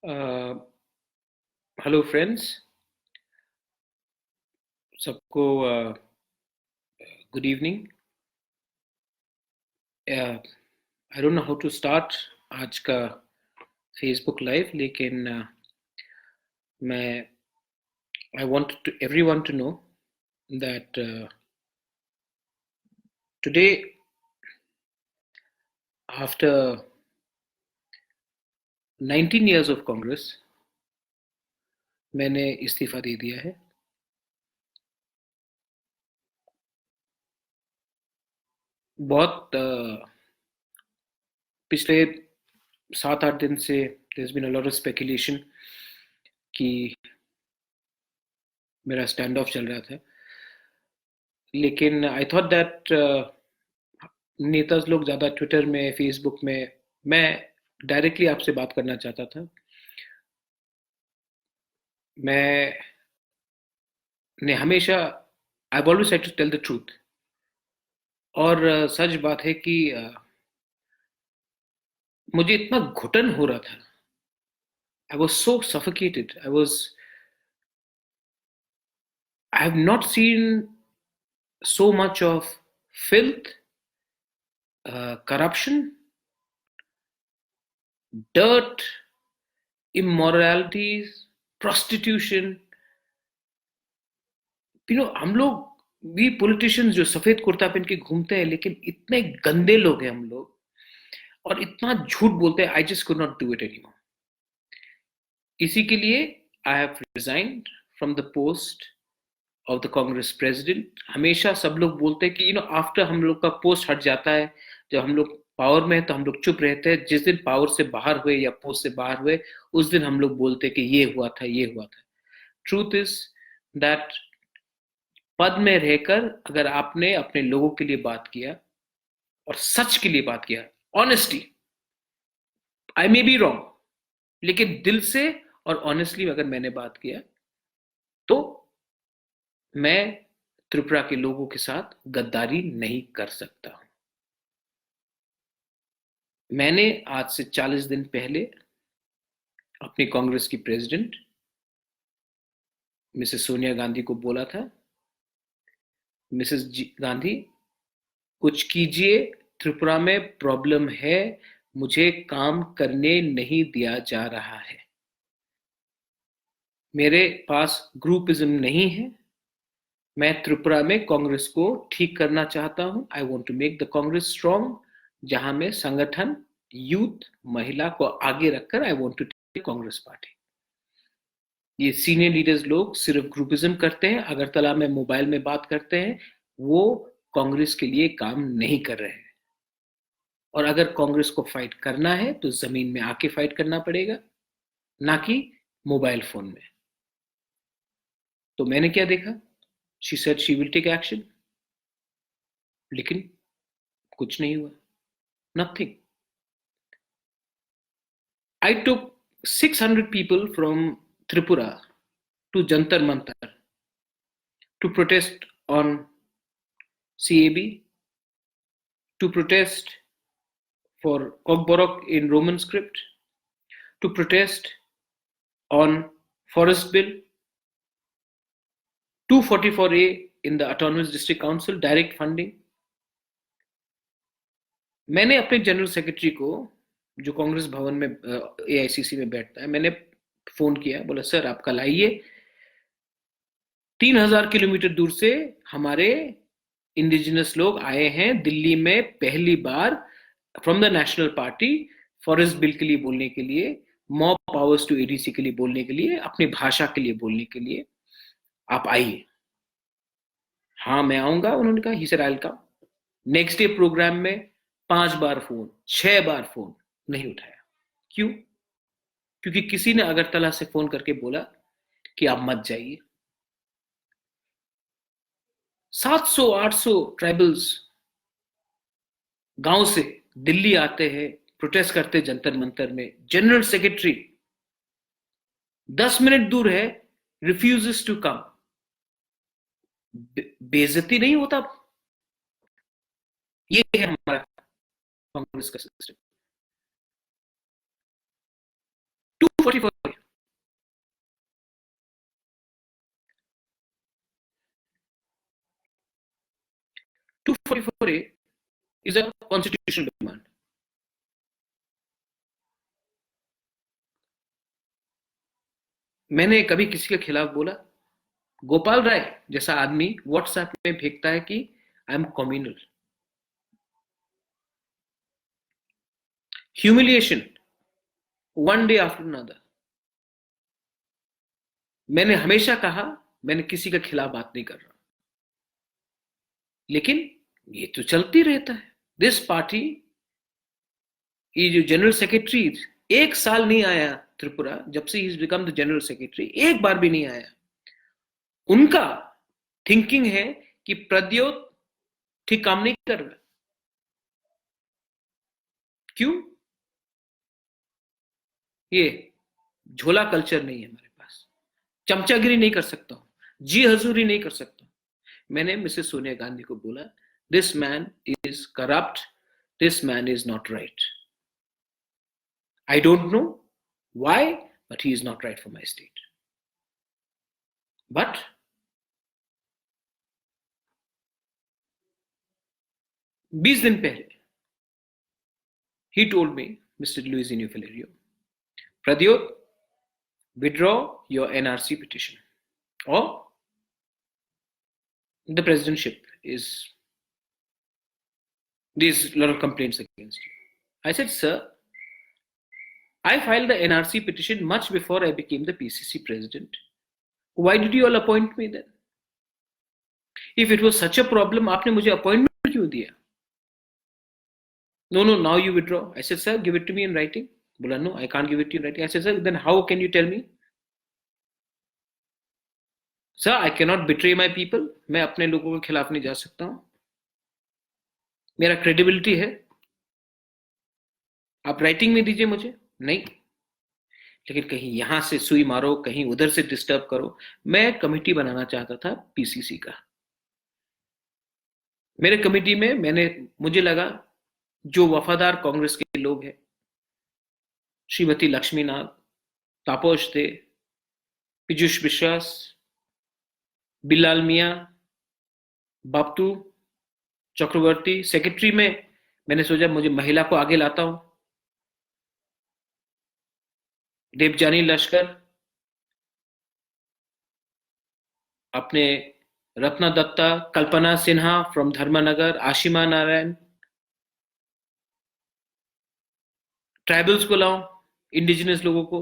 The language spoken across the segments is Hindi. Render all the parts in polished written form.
हेलो फ्रेंड्स, सबको good evening. I don't know how to start आज का फेसबुक लाइव, लेकिन मैं I want to everyone to know that today after 19 years of Congress मैंने इस्तीफा दे दिया है। बहुत पिछले 7-8 दिन से there has been a lot of speculation कि मेरा स्टैंड ऑफ चल रहा था, लेकिन आई थॉट दैट नेता लोग ज़्यादा ट्विटर में, फेसबुक में, मैं डायरेक्टली आपसे बात करना चाहता था। मैं ने हमेशा I always had to tell the truth, और सच बात है कि मुझे इतना घुटन हो रहा था। I was so suffocated. I have not seen so much of filth, corruption, dirt, immoralities, prostitution. हम लोग भी पॉलिटिशियंस जो सफेद कुर्ता पहन के घूमते हैं, लेकिन इतने गंदे लोग हैं हम लोग, और इतना झूठ बोलते हैं। I just could not do it anymore. इसी के लिए I have resigned from the post of the Congress president. हमेशा सब लोग बोलते हैं कि आफ्टर हम लोग का पोस्ट हट जाता है, जब हम लोग पावर में है तो हम लोग चुप रहते हैं। जिस दिन पावर से बाहर हुए या पोस्ट से बाहर हुए, उस दिन हम लोग बोलते हैं कि ये हुआ था, ये हुआ था। ट्रूथ इज दैट पद में रहकर अगर आपने अपने लोगों के लिए बात किया और सच के लिए बात किया, honestly, I may be wrong, लेकिन दिल से और ऑनेस्टली अगर मैंने बात किया, तो मैं त्रिपुरा के लोगों के साथ गद्दारी नहीं कर सकता हूं। मैंने आज से 40 दिन पहले अपनी कांग्रेस की प्रेसिडेंट मिसेस सोनिया गांधी को बोला था, मिसेस गांधी, कुछ कीजिए, त्रिपुरा में प्रॉब्लम है, मुझे काम करने नहीं दिया जा रहा है। मेरे पास ग्रुपिज्म नहीं है। मैं त्रिपुरा में कांग्रेस को ठीक करना चाहता हूं। I want to make the Congress strong, जहां में संगठन, यूथ, महिला को आगे रखकर I want to take Congress party. ये सीनियर लीडर्स लोग सिर्फ ग्रुपिज्म करते हैं, अगरतला में मोबाइल में बात करते हैं, वो कांग्रेस के लिए काम नहीं कर रहे हैं। और अगर कांग्रेस को फाइट करना है तो जमीन में आके फाइट करना पड़ेगा, ना कि मोबाइल फोन में। तो मैंने क्या देखा, she said she will take action, लेकिन कुछ नहीं हुआ, nothing. I took 600 people from Tripura to Jantar Mantar to protest on CAB, to protest for Kokborok in Roman script, to protest on Forest Bill, 244A in the Autonomous District Council, direct funding. मैंने अपने जनरल सेक्रेटरी को, जो कांग्रेस भवन में AICC में बैठता है, मैंने फोन किया, बोला सर आप कल आइए, 3000 किलोमीटर दूर से हमारे इंडिजिनस लोग आए हैं दिल्ली में पहली बार from the national party, forest bill के लिए बोलने के लिए, मॉब पावर्स टू ADC के लिए बोलने के लिए, अपनी भाषा के लिए बोलने के लिए, आप आइए। हाँ मैं आऊंगा, उन्होंने कहा, he said I will come. Next day programme में 5 बार फोन, 6 बार फोन, नहीं उठाया। क्यों? क्योंकि किसी ने अगरतला से फोन करके बोला कि आप मत जाइए। 700-800 ट्राइबल्स गांव से दिल्ली आते हैं, प्रोटेस्ट करते जंतर मंतर में। जनरल सेक्रेटरी 10 मिनट दूर है, रिफ्यूजेस टू कम। बेइज्जती नहीं होता? ये है हमारा कांग्रेस का system. 244 244A is a constitutional demand. मैंने कभी किसी के खिलाफ बोला? गोपाल राय जैसा आदमी व्हाट्सएप में फेंकता है कि I am communal. Humiliation one day after another. मैंने हमेशा कहा मैंने किसी के खिलाफ बात नहीं कर रहा, लेकिन ये तो चलती रहता है. दिस पार्टी, ये जो जनरल सेक्रेटरी 1 साल नहीं आया त्रिपुरा, जब से he become the general secretary, एक बार भी नहीं आया. उनका थिंकिंग है कि प्रद्योत ठीक काम नहीं कर रहा. क्यों? ये झोला कल्चर नहीं है हमारे पास. चमचागिरी नहीं कर सकता हूं, जी हजूरी नहीं कर सकता. मैंने मिसेस सोनिया गांधी को बोला, this man is corrupt, this man is not right. I don't know why, but he is not right for my state. But बीस दिन पहले he told me, Mr. Luisinho Valerio, Pradyot, withdraw your NRC petition, or the presidentship is, there's a lot of complaints against you. I said, sir, I filed the NRC petition much before I became the PCC president. Why did you all appoint me then? If it was such a problem, आपने मुझे appointment क्यों दिया? No, now you withdraw. I said, sir, give it to me in writing. Bola, no, I can't give it to you in writing. I said, sir, then how can you tell me? Sir, I cannot betray my people. मैं अपने लोगों के खिलाफ नहीं जा सकता हूं. मेरा क्रेडिबिलिटी है. आप राइटिंग में दीजिए मुझे. नहीं, लेकिन कहीं यहां से सुई मारो, कहीं उधर से डिस्टर्ब करो. मैं कमेटी बनाना चाहता था पीसीसी का. मेरे कमेटी में मुझे लगा जो वफादार कांग्रेस के लोग हैं, श्रीमती लक्ष्मीनाथ, तापोश दे, पीयूष विश्वास, बिलाल मियां, बाप्तू चक्रवर्ती. सेक्रेटरी में मैंने सोचा मुझे महिला को आगे लाता हूं. देवजानी लश्कर, अपने रत्ना दत्ता, कल्पना सिन्हा फ्रॉम धर्मनगर, आशिमा नारायण. ट्राइबल्स को लाऊं, इंडिजिनस लोगों को,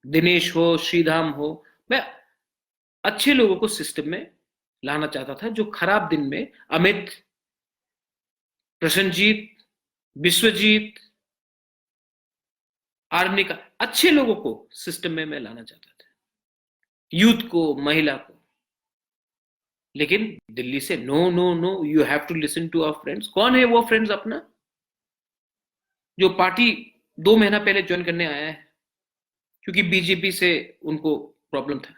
दिनेश हो, श्रीधाम हो. मैं अच्छे लोगों को सिस्टम में लाना चाहता था, जो खराब दिन में अमित, प्रसन्नजीत, विश्वजीत, आर्निका, अच्छे लोगों को सिस्टम में मैं लाना चाहता था, यूथ को, महिला को. लेकिन दिल्ली से no no no, you have to listen to our friends. कौन है वो फ्रेंड्स अपना जो पार्टी 2 महीना पहले ज्वाइन करने आया है क्योंकि बीजेपी से उनको प्रॉब्लम था?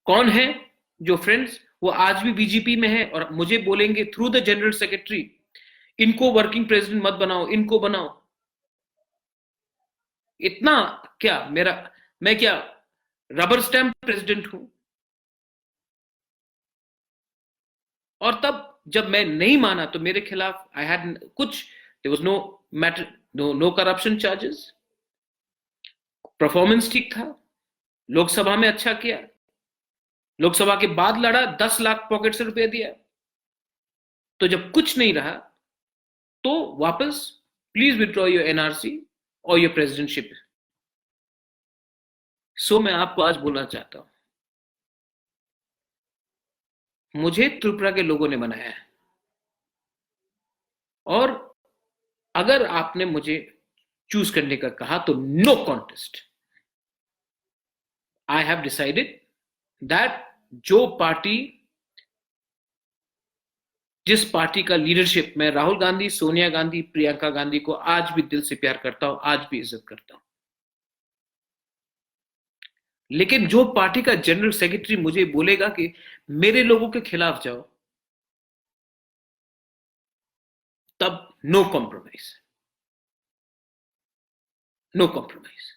कौन है जो फ्रेंड्स वो आज भी बीजेपी में है और मुझे बोलेंगे थ्रू द जनरल सेक्रेटरी, इनको वर्किंग प्रेसिडेंट मत बनाओ, इनको बनाओ? इतना क्या मैं क्या रबर स्टैम्प प्रेसिडेंट हूं? और तब जब मैं नहीं माना तो मेरे खिलाफ आई हैड कुछ, there was no matter, no corruption charges, performance ठीक था, लोकसभा में अच्छा किया, लोकसभा के बाद लड़ा, 10 लाख पॉकेट से रुपए दिया. तो जब कुछ नहीं रहा तो वापस प्लीज विथड्रॉ योर एनआरसी और योर प्रेसिडेंटशिप. सो मैं आपको आज बोलना चाहता हूं, मुझे त्रिपुरा के लोगों ने बनाया है, और अगर आपने मुझे चूज करने का कहा तो no contest. I have decided that जो पार्टी, जिस पार्टी का लीडरशिप मैं राहुल गांधी, सोनिया गांधी, प्रियंका गांधी को आज भी दिल से प्यार करता हूं, आज भी इज्जत करता हूं, लेकिन जो पार्टी का जनरल सेक्रेटरी मुझे बोलेगा कि मेरे लोगों के खिलाफ जाओ, तब no compromise, no compromise.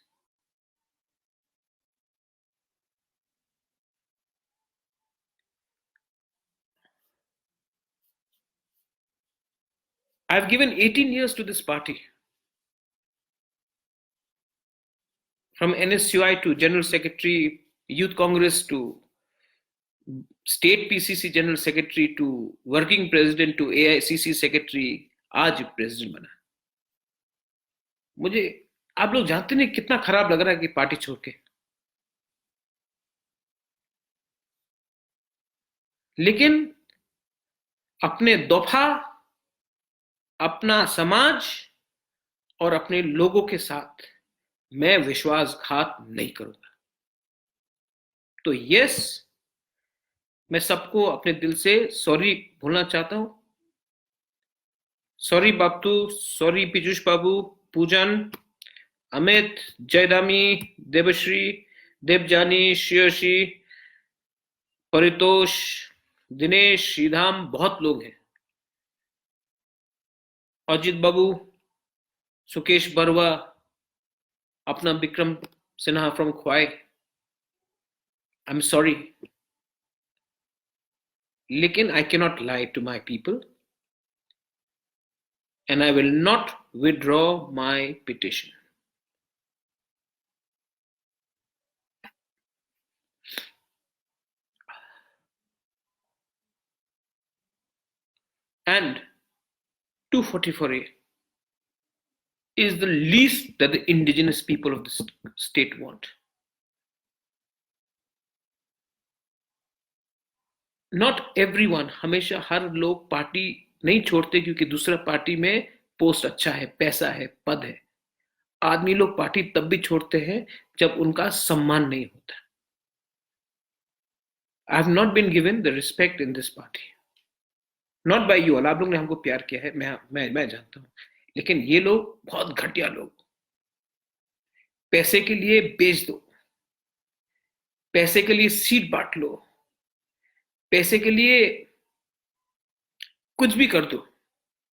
I've given 18 years to this party. From NSUI to General Secretary, Youth Congress to State PCC General Secretary to Working President to AICC Secretary, आज प्रेसिडेंट बना. मुझे आप लोग जानते नहीं कितना खराब लग रहा है कि पार्टी छोड़ के. लेकिन अपने दफा, अपना समाज और अपने लोगों के साथ मैं विश्वासघात नहीं करूंगा. तो यस, मैं सबको अपने दिल से सॉरी बोलना चाहता हूं. सॉरी बापू, सॉरी पीयूष बाबू, पूजन, अमित, जयदामी, देवश्री, देवजानी, श्रेयसी, परितोष, दिनेश, श्रीधाम, बहुत लोग हैं. अजित बाबू, सुकेश बरवा, अपना Vikram Sinha from Khwai, I am sorry. लेकिन I can not lie to my people and I will not withdraw my petition. And 244A is the least that the indigenous people of the state want. Not everyone, हमेशा हर लोग पार्टी नहीं छोड़ते क्योंकि दूसरा पार्टी में पोस्ट अच्छा है, पैसा है, पद है. आदमी लोग पार्टी तब भी छोड़ते हैं जब उनका सम्मान नहीं होता. I have not been given the respect in this party. Not by you all. आप लोग ने हमको प्यार किया है, मैं जानता हूं. लेकिन ये लोग बहुत घटिया लोग. पैसे के लिए बेच दो, पैसे के लिए सीट बांट लो, पैसे के लिए कुछ भी कर दो,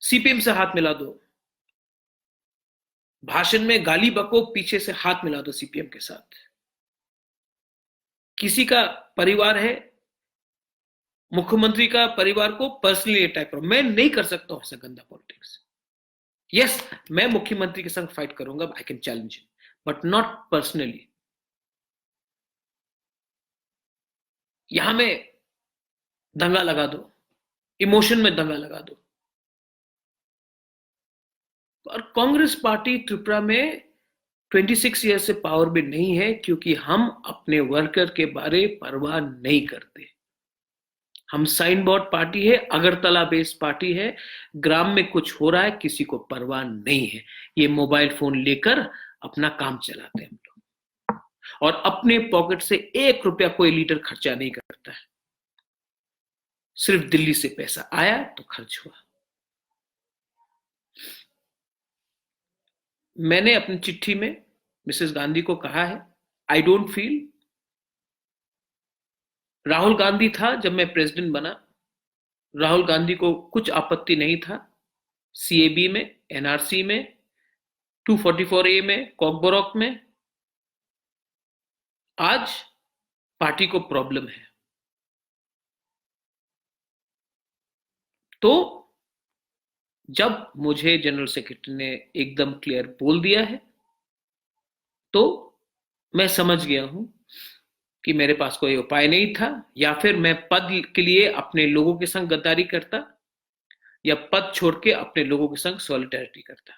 सीपीएम से हाथ मिला दो, भाषण में गाली बको, पीछे से हाथ मिला दो सीपीएम के साथ. किसी का परिवार है, मुख्यमंत्री का परिवार को पर्सनली अटैक करो. मैं नहीं कर सकता हूं ऐसा गंदा पॉलिटिक्स. यस, मैं मुख्यमंत्री के संग फाइट करूंगा, I can challenge him, but not personally. यहां में दंगा लगा दो, इमोशन में दंगा लगा दो. और कांग्रेस पार्टी त्रिपुरा में 26 ईयर से पावर में नहीं है क्योंकि हम अपने वर्कर के बारे परवाह नहीं करते. हम साइन बोर्ड पार्टी है, अगरतला बेस्ड पार्टी है. ग्राम में कुछ हो रहा है, किसी को परवाह नहीं है. ये मोबाइल फोन लेकर अपना काम चलाते हैं हम लोग, और अपने पॉकेट से 1 रुपया कोई लीडर खर्चा नहीं करता है. सिर्फ दिल्ली से पैसा आया तो खर्च हुआ. मैंने अपनी चिट्ठी में मिसेस गांधी को कहा है, I don't feel. Rahul Gandhi था जब मैं प्रेसिडेंट बना, राहुल गांधी को कुछ आपत्ति नहीं था सीएबी में, एनआरसी में, 244A में, कॉकबोरॉक में. आज पार्टी को प्रॉब्लम है. तो जब मुझे जनरल सेक्रेटरी ने एकदम क्लियर बोल दिया है तो मैं समझ गया हूं कि मेरे पास कोई उपाय नहीं था. या फिर मैं पद के लिए अपने लोगों के संग गद्दारी करता, या पद छोड़ के अपने लोगों के संग सॉलिडेरिटी करता.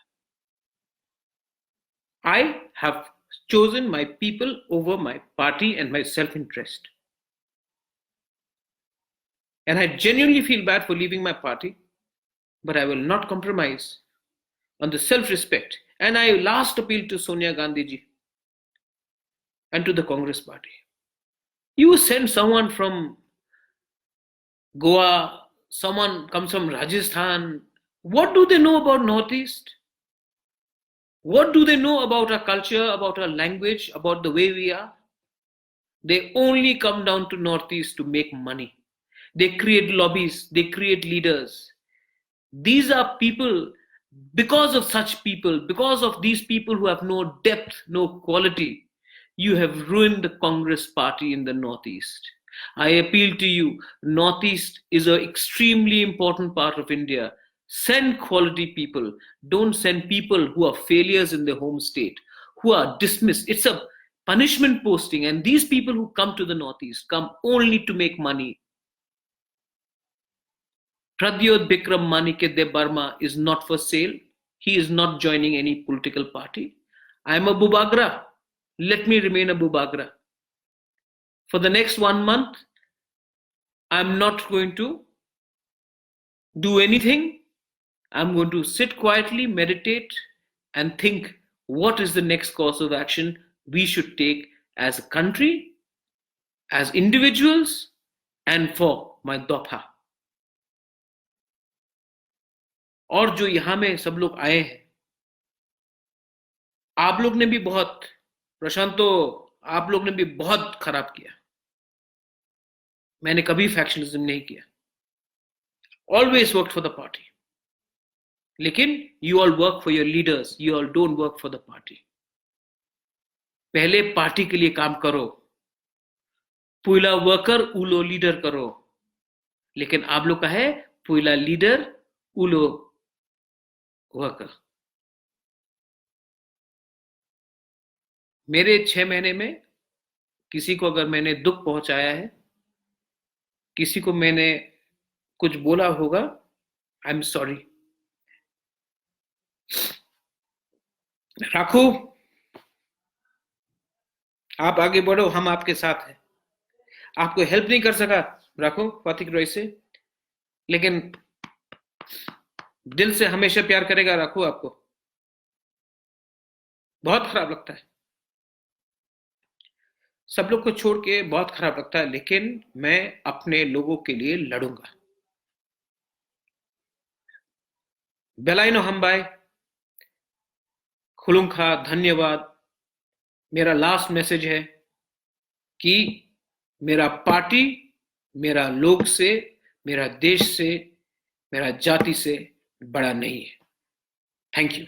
I have chosen my people over my party and my self-interest. And I genuinely feel bad for leaving my party, but I will not compromise on the self-respect. And I last appeal to Sonia Gandhi ji and to the Congress party. You send someone from Goa, someone comes from Rajasthan. What do they know about Northeast? What do they know about our culture, about our language, about the way we are? They only come down to Northeast to make money. They create lobbies, they create leaders. These are people, because of such people, because of these people who have no depth, no quality, you have ruined the Congress party in the Northeast. I appeal to you, Northeast is an extremely important part of India. Send quality people. Don't send people who are failures in their home state, who are dismissed. It's a punishment posting, and these people who come to the Northeast come only to make money. Pradyot Bikram Manikya Burma is not for sale. He is not joining any political party. I am a Bubagra. Let me remain a Bubagra. For the next 1 month, I'm not going to do anything. I'm going to sit quietly, meditate, and think what is the next course of action we should take as a country, as individuals, and for my Dopha. और जो यहां में सब लोग आए हैं, आप लोग ने भी बहुत, प्रशांत तो आप लोग ने भी बहुत खराब किया. मैंने कभी फैक्शनिज्म नहीं किया. Always worked for the party. लेकिन you all work for your leaders, you all don't work for the party. पहले पार्टी के लिए काम करो. पुइला वर्कर उलो लीडर करो. लेकिन आप लोग का है पुइला लीडर उलो वर्कर. मेरे 6 महीने में किसी को अगर मैंने दुख पहुंचाया है, किसी को मैंने कुछ बोला होगा, आई एम सॉरी. राखो, आप आगे बढ़ो, हम आपके साथ हैं. आपको हेल्प नहीं कर सका राखो फातिक रॉय से, लेकिन दिल से हमेशा प्यार करेगा राखो. आपको बहुत खराब लगता है, सब लोग को छोड़ के बहुत खराब लगता है, लेकिन मैं अपने लोगों के लिए लड़ूंगा. बेलाइनो हम्बाई खुलुंखा, धन्यवाद. मेरा लास्ट मैसेज है कि मेरा पार्टी मेरा लोग से, मेरा देश से, मेरा जाति से बड़ा नहीं है. Thank you.